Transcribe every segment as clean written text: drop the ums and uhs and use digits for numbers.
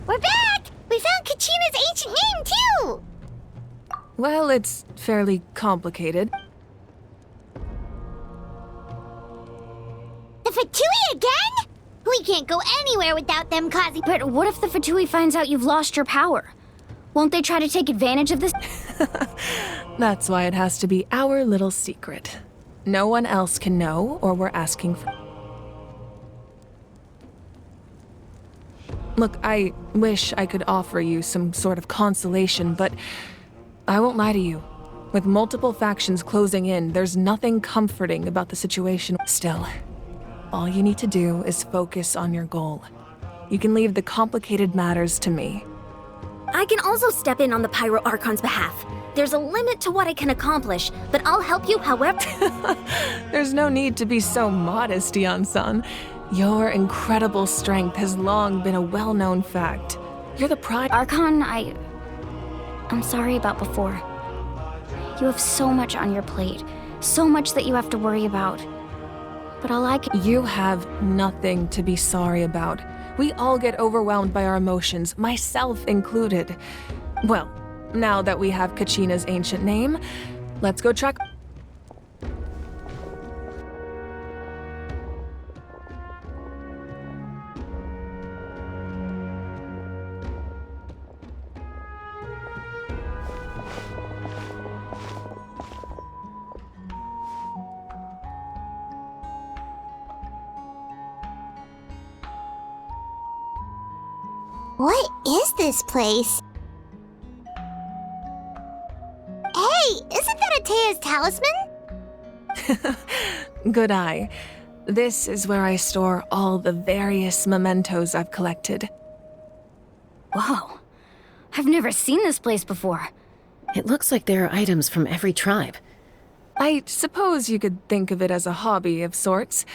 We're back! We found Kachina's ancient name, too! Well, it's fairly complicated. The Fatui again? We can't go anywhere without them causing— But what if the Fatui finds out you've lost your power? Won't they try to take advantage of this? That's why it has to be our little secret. No one else can know, or we're asking for— Look, I wish I could offer you some sort of consolation, but I won't lie to you. With multiple factions closing in, there's nothing comforting about the situation. Still, all you need to do is focus on your goal. You can leave the complicated matters to me. I can also step in on the Pyro Archon's behalf. There's a limit to what I can accomplish, but I'll help you however— There's no need to be so modest, Yan-san. Your incredible strength has long been a well-known fact. You're the pride— Archon, I'm sorry about before. You have so much on your plate. So much that you have to worry about. But all I can— You have nothing to be sorry about. We all get overwhelmed by our emotions, myself included. Well, now that we have Kachina's ancient name, let's go track— What is this place? Hey, isn't that Atea's talisman? Good eye. This is where I store all the various mementos I've collected. Whoa. I've never seen this place before. It looks like there are items from every tribe. I suppose you could think of it as a hobby of sorts.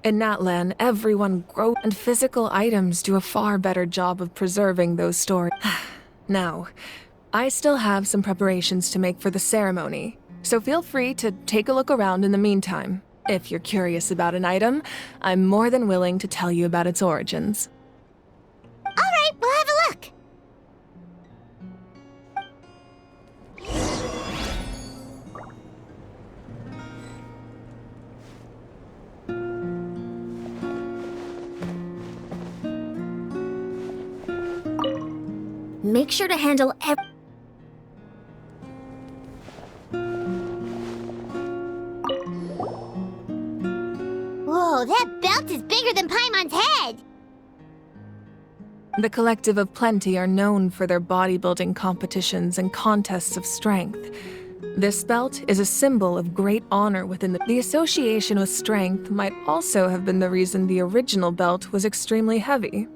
In Natlan, everyone grows, and physical items do a far better job of preserving those stories. Now, I still have some preparations to make for the ceremony, so feel free to take a look around in the meantime. If you're curious about an item, I'm more than willing to tell you about its origins. Alright, we'll have a look. Make sure to handle Whoa, that belt is bigger than Paimon's head! The Collective of Plenty are known for their bodybuilding competitions and contests of strength. This belt is a symbol of great honor within the association with strength might also have been the reason the original belt was extremely heavy.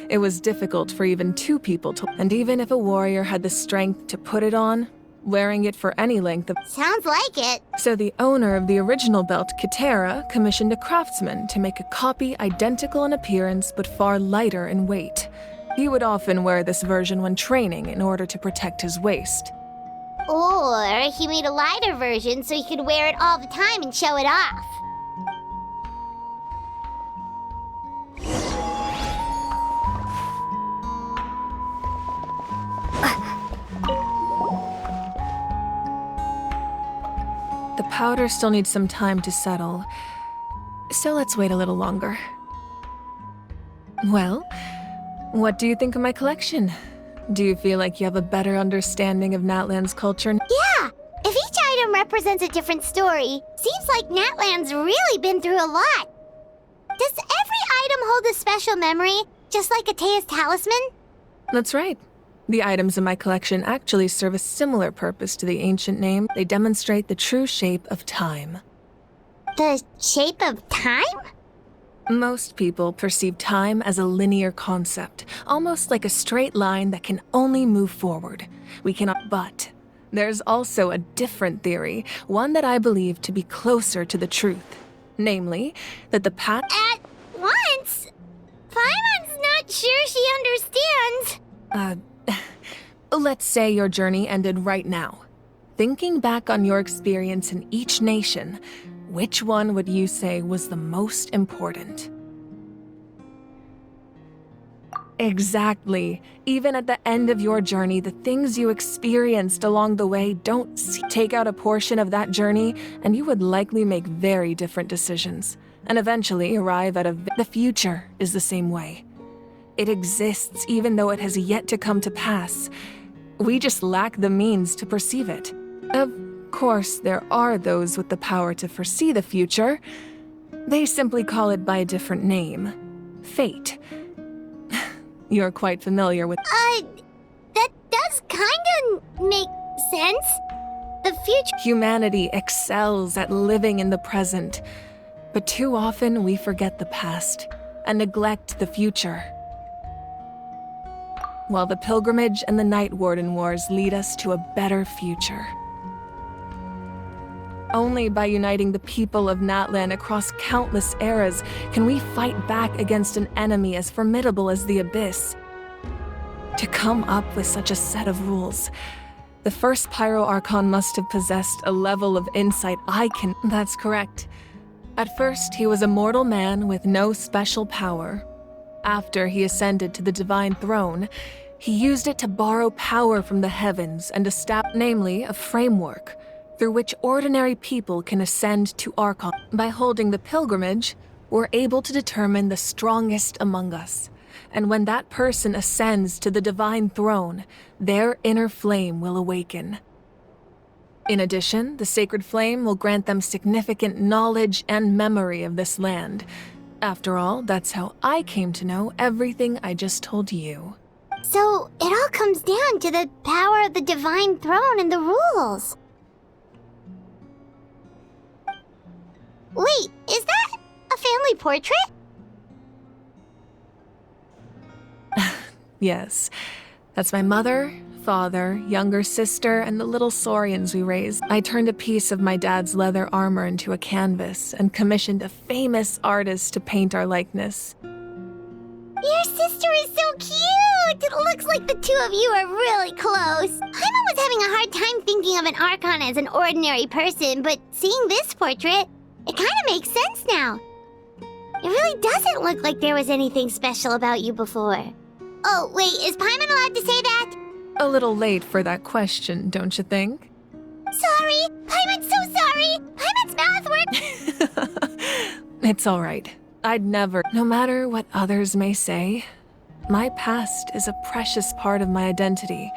It was difficult for even two people to— and even if a warrior had the strength to put it on, wearing it for any length of— Sounds like it. So the owner of the original belt, Kitera, commissioned a craftsman to make a copy identical in appearance but far lighter in weight. He would often wear this version when training in order to protect his waist. Or he made a lighter version so he could wear it all the time and show it off. The powder still needs some time to settle, so let's wait a little longer. Well, what do you think of my collection? Do you feel like you have a better understanding of Natlan's culture? Yeah! If each item represents a different story, seems like Natlan's really been through a lot. Does every item hold a special memory, just like Atea's talisman? That's right. The items in my collection actually serve a similar purpose to the ancient name. They demonstrate the true shape of time. The shape of time? Most people perceive time as a linear concept, almost like a straight line that can only move forward. We cannot— but there's also a different theory, one that I believe to be closer to the truth. Namely, that the path— At once? Paimon's not sure she understands. Let's say your journey ended right now. Thinking back on your experience in each nation, which one would you say was the most important? Exactly. Even at the end of your journey, the things you experienced along the way don't take out a portion of that journey, and you would likely make very different decisions, and eventually arrive at the future is the same way. It exists even though it has yet to come to pass. We just lack the means to perceive it. Of course, there are those with the power to foresee the future. They simply call it by a different name. Fate. You're quite familiar with— that does kinda make sense. The future— Humanity excels at living in the present, but too often we forget the past and neglect the future. While the pilgrimage and the Night Warden Wars lead us to a better future. Only by uniting the people of Natlan across countless eras can we fight back against an enemy as formidable as the Abyss. To come up with such a set of rules, the first Pyro Archon must have possessed a level of insight I can— That's correct. At first, he was a mortal man with no special power. After he ascended to the Divine Throne, he used it to borrow power from the heavens and establish, namely, a framework through which ordinary people can ascend to Archon. By holding the pilgrimage, we're able to determine the strongest among us. And when that person ascends to the Divine Throne, their inner flame will awaken. In addition, the Sacred Flame will grant them significant knowledge and memory of this land. After all, that's how I came to know everything I just told you. So, it all comes down to the power of the Divine Throne and the rules. Wait, is that a family portrait? Yes, that's my mother, father, younger sister, and the little saurians we raised. I turned a piece of my dad's leather armor into a canvas and commissioned a famous artist to paint our likeness. Your sister is so cute! It looks like the two of you are really close. Paimon was having a hard time thinking of an Archon as an ordinary person, but seeing this portrait, it kind of makes sense now. It really doesn't look like there was anything special about you before. Oh, wait, is Paimon allowed to say that? A little late for that question, don't you think? Sorry! Paimon's so sorry! Paimon's mouth works! It's all right. I'd never— No matter what others may say, my past is a precious part of my identity.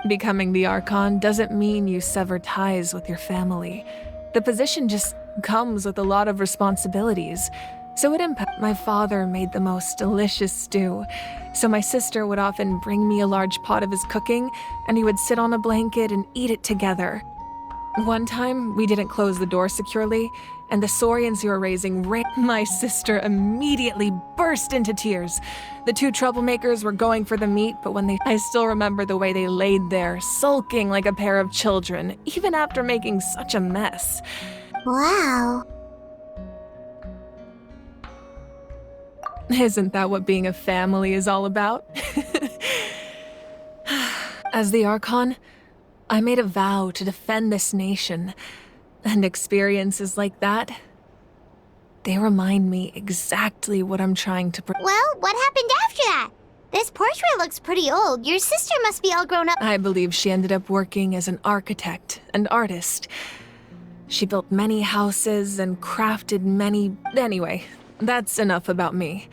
Becoming the Archon doesn't mean you sever ties with your family. The position just comes with a lot of responsibilities. So it impacts— My father made the most delicious stew, so my sister would often bring me a large pot of his cooking, and he would sit on a blanket and eat it together. One time, we didn't close the door securely, and the saurians you were raising ran— My sister immediately burst into tears. The two troublemakers were going for the meat, but when I still remember the way they laid there, sulking like a pair of children, even after making such a mess. Wow. Isn't that what being a family is all about? As the Archon, I made a vow to defend this nation, and experiences like that, they remind me exactly what I'm trying to Well, what happened after that? This portrait looks pretty old. Your sister must be all grown up. I believe she ended up working as an architect and artist. She built many houses and crafted many— Anyway, that's enough about me.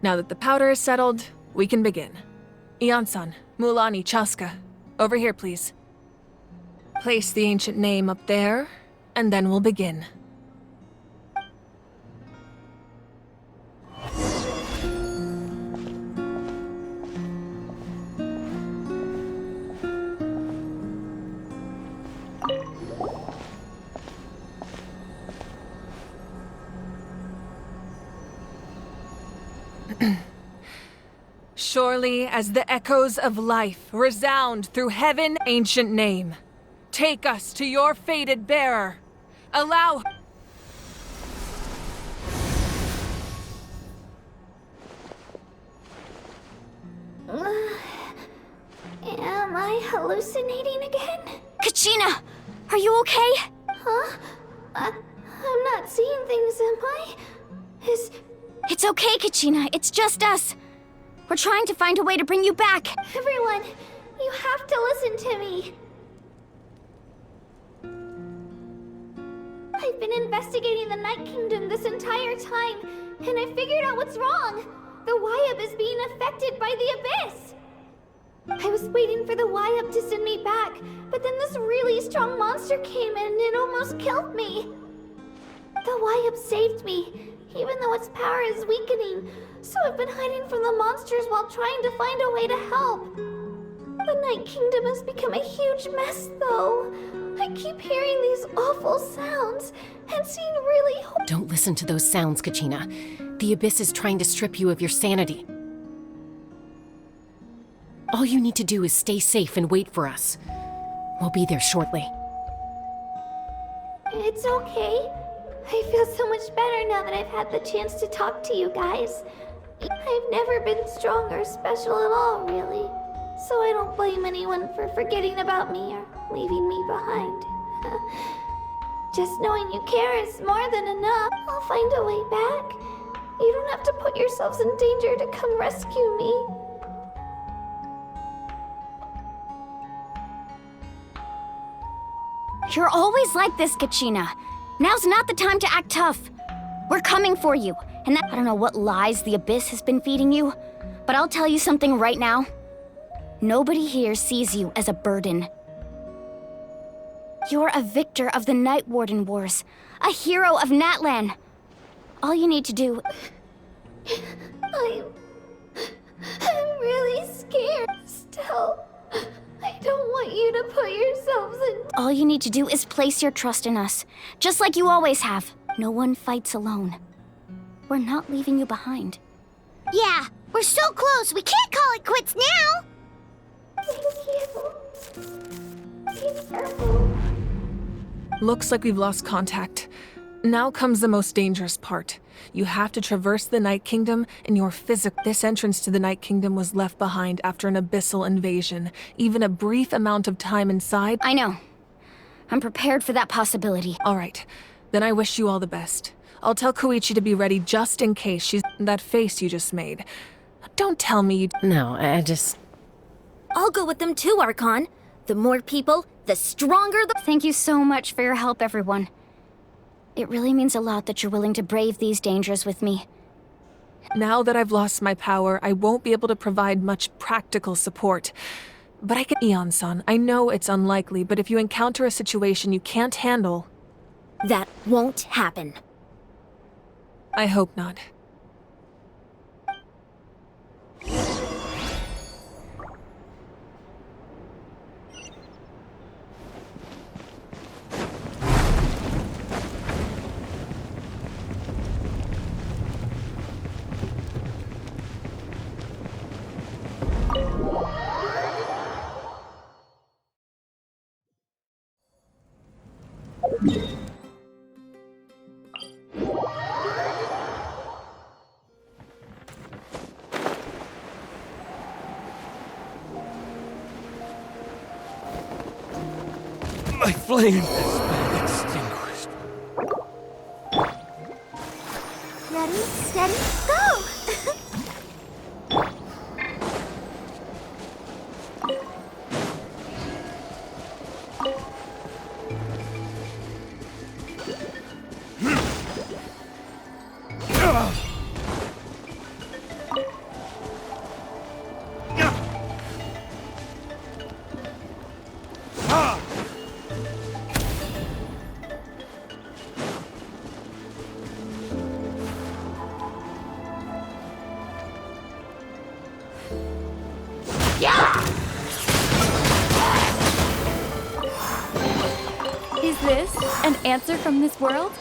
Now that the powder is settled, we can begin. Ian-san, Mulani, Chaska, over here, please. Place the ancient name up there, and then we'll begin. Surely as the echoes of life resound through heaven, ancient name, take us to your fated bearer. Allow— Am I hallucinating again? Kachina! Are you okay? Huh? I'm not seeing things, am I? It's okay, Kachina. It's just us. We're trying to find a way to bring you back. Everyone, you have to listen to me. I've been investigating the Night Kingdom this entire time, and I figured out what's wrong. The Wayab is being affected by the Abyss. I was waiting for the Wayab to send me back, but then this really strong monster came in and it almost killed me. The Wayab saved me, even though its power is weakening, so I've been hiding from the monsters while trying to find a way to help. The Night Kingdom has become a huge mess, though. I keep hearing these awful sounds and seeing really Don't listen to those sounds, Kachina. The Abyss is trying to strip you of your sanity. All you need to do is stay safe and wait for us. We'll be there shortly. It's okay. I feel so much better now that I've had the chance to talk to you guys. I've never been strong or special at all, really. So I don't blame anyone for forgetting about me or leaving me behind. Just knowing you care is more than enough. I'll find a way back. You don't have to put yourselves in danger to come rescue me. You're always like this, Kachina. Now's not the time to act tough. We're coming for you. And I don't know what lies the Abyss has been feeding you, but I'll tell you something right now. Nobody here sees you as a burden. You're a victor of the Night Warden Wars, a hero of Natlan. All you need to do... I'm really scared still. I don't want you to put yourselves in... All you need to do is place your trust in us, just like you always have. No one fights alone. We're not leaving you behind. Yeah, we're so close, we can't call it quits now! Thank you. Be careful. Looks like we've lost contact. Now comes the most dangerous part. You have to traverse the Night Kingdom in your physical... This entrance to the Night Kingdom was left behind after an abyssal invasion. Even a brief amount of time inside... I know. I'm prepared for that possibility. All right. Then I wish you all the best. I'll tell Koichi to be ready just in case she's... That face you just made. Don't tell me you... No, I just... I'll go with them too, Archon. The more people, the stronger the... Thank you so much for your help, everyone. It really means a lot that you're willing to brave these dangers with me. Now that I've lost my power, I won't be able to provide much practical support. But I can... Eon-san, I know it's unlikely, but if you encounter a situation you can't handle... That won't happen. I hope not. My flame has been extinguished. Ready, steady, go! Is this an answer from this world?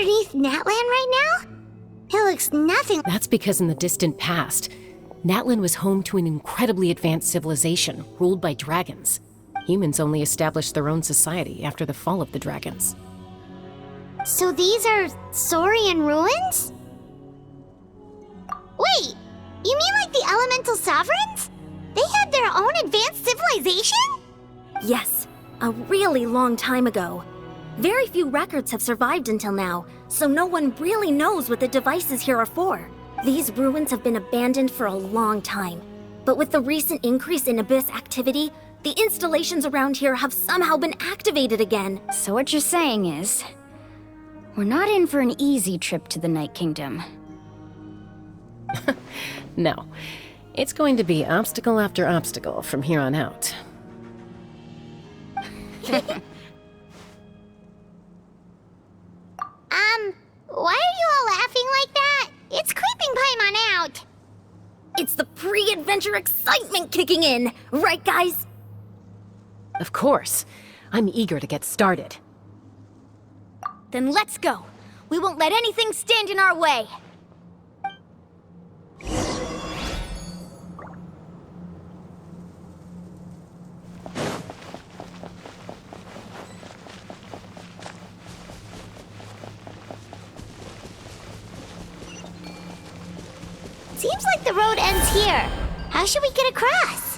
underneath Natlan right now? It looks nothing. That's because in the distant past, Natlan was home to an incredibly advanced civilization ruled by dragons. Humans only established their own society after the fall of the dragons. So these are Saurian ruins? Wait, you mean like the elemental sovereigns? They had their own advanced civilization? Yes, a really long time ago. Very few records have survived until now, so no one really knows what the devices here are for. These ruins have been abandoned for a long time. But with the recent increase in Abyss activity, the installations around here have somehow been activated again. So what you're saying is, we're not in for an easy trip to the Night Kingdom. No, it's going to be obstacle after obstacle from here on out. Why are you all laughing like that? It's creeping Paimon out. It's the pre-adventure excitement kicking in, right guys? Of course. I'm eager to get started. Then let's go. We won't let anything stand in our way. Seems like the road ends here. How should we get across?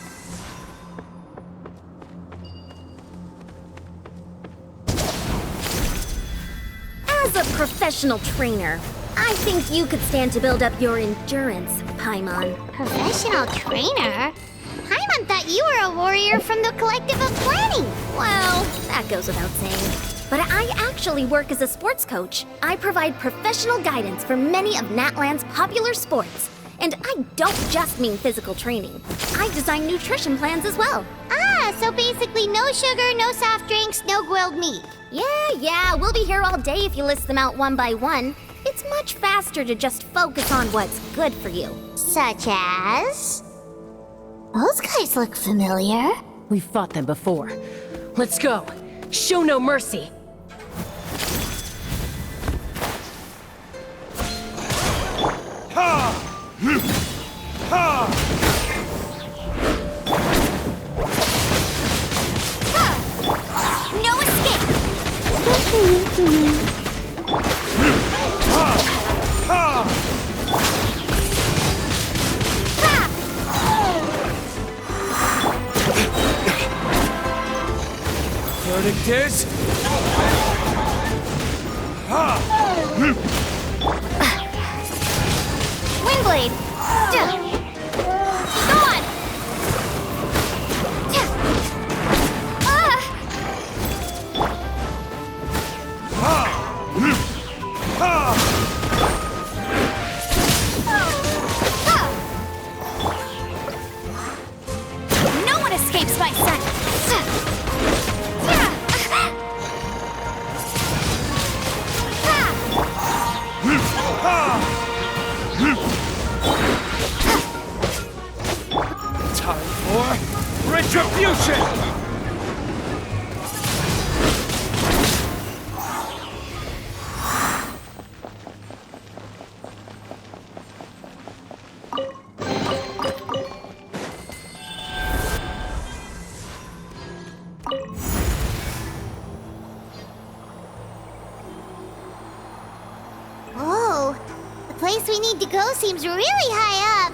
As a professional trainer, I think you could stand to build up your endurance, Paimon. Professional trainer? Paimon thought you were a warrior from the Collective of Planning. Well, that goes without saying. But I actually work as a sports coach. I provide professional guidance for many of Natlan's popular sports. And I don't just mean physical training. I design nutrition plans as well. Ah, so basically no sugar, no soft drinks, no grilled meat. Yeah, we'll be here all day if you list them out one by one. It's much faster to just focus on what's good for you. Such as? Those guys look familiar. We've fought them before. Let's go. Show no mercy. No escape! Verdict is... Windblade! Go on! No one escapes my sight. Time for retribution! Whoa, the place we need to go seems really high up.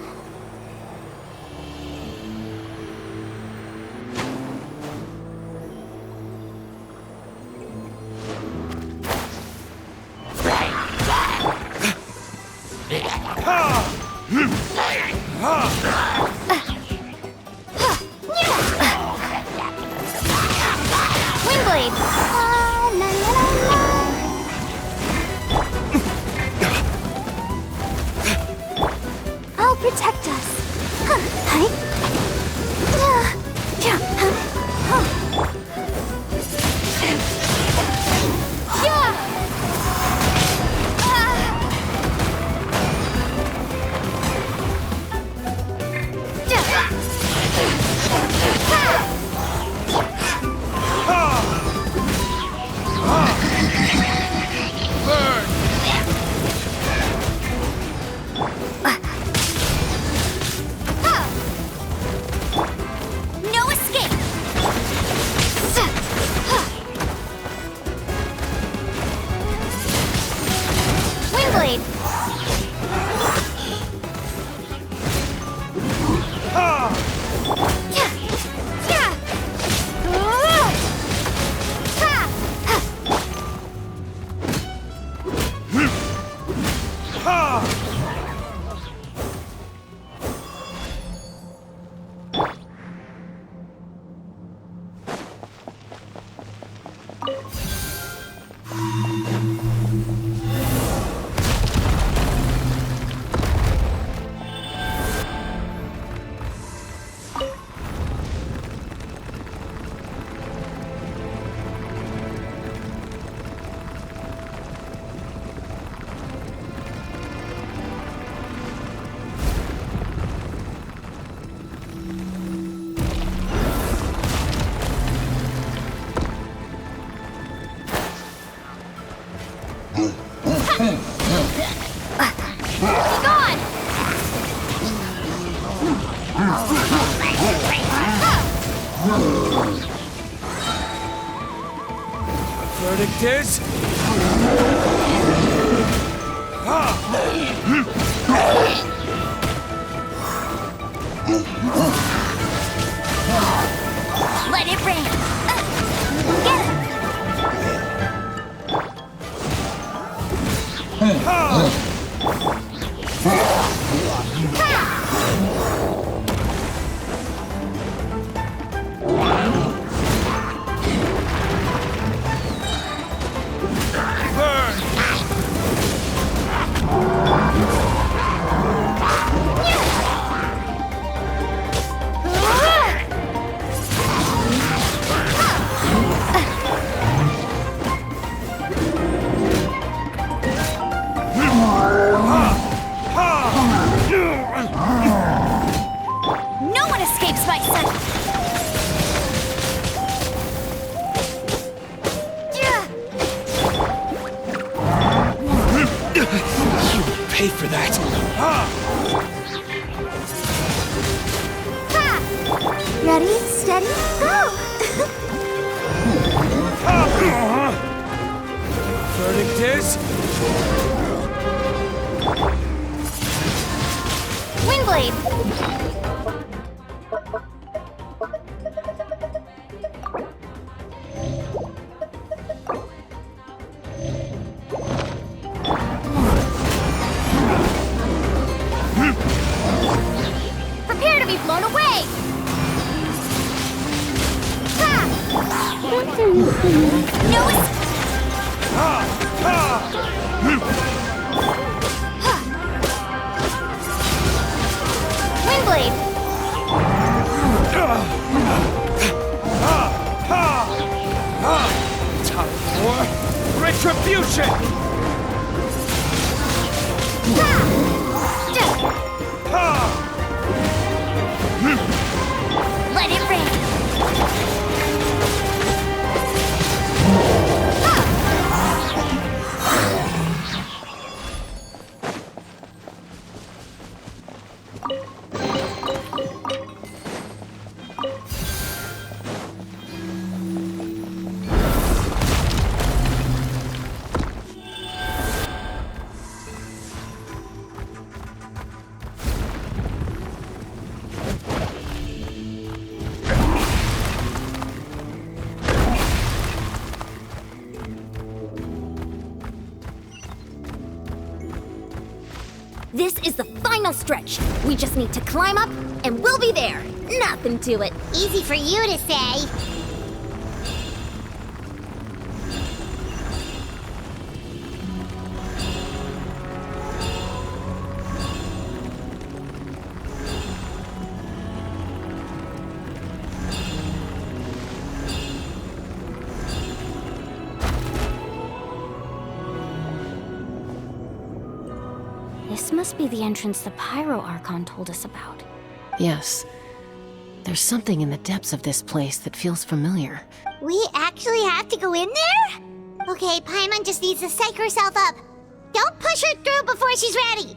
Windblade! La, la, la, la. I'll protect us. Burn! blade. Verdict is... Let it rain. Get it. No one escapes my sight. You pay for that. Ready, steady, go! Verdict is... Windblade. Prepare to be blown away. No Windblade. Time for retribution! Let it rain. This is the final stretch. We just need to climb up, and we'll be there. Nothing to it. Easy for you to say. This must be the entrance the Pyro Archon told us about. Yes. There's something in the depths of this place that feels familiar. We actually have to go in there? Okay, Paimon just needs to psych herself up. Don't push her through before she's ready.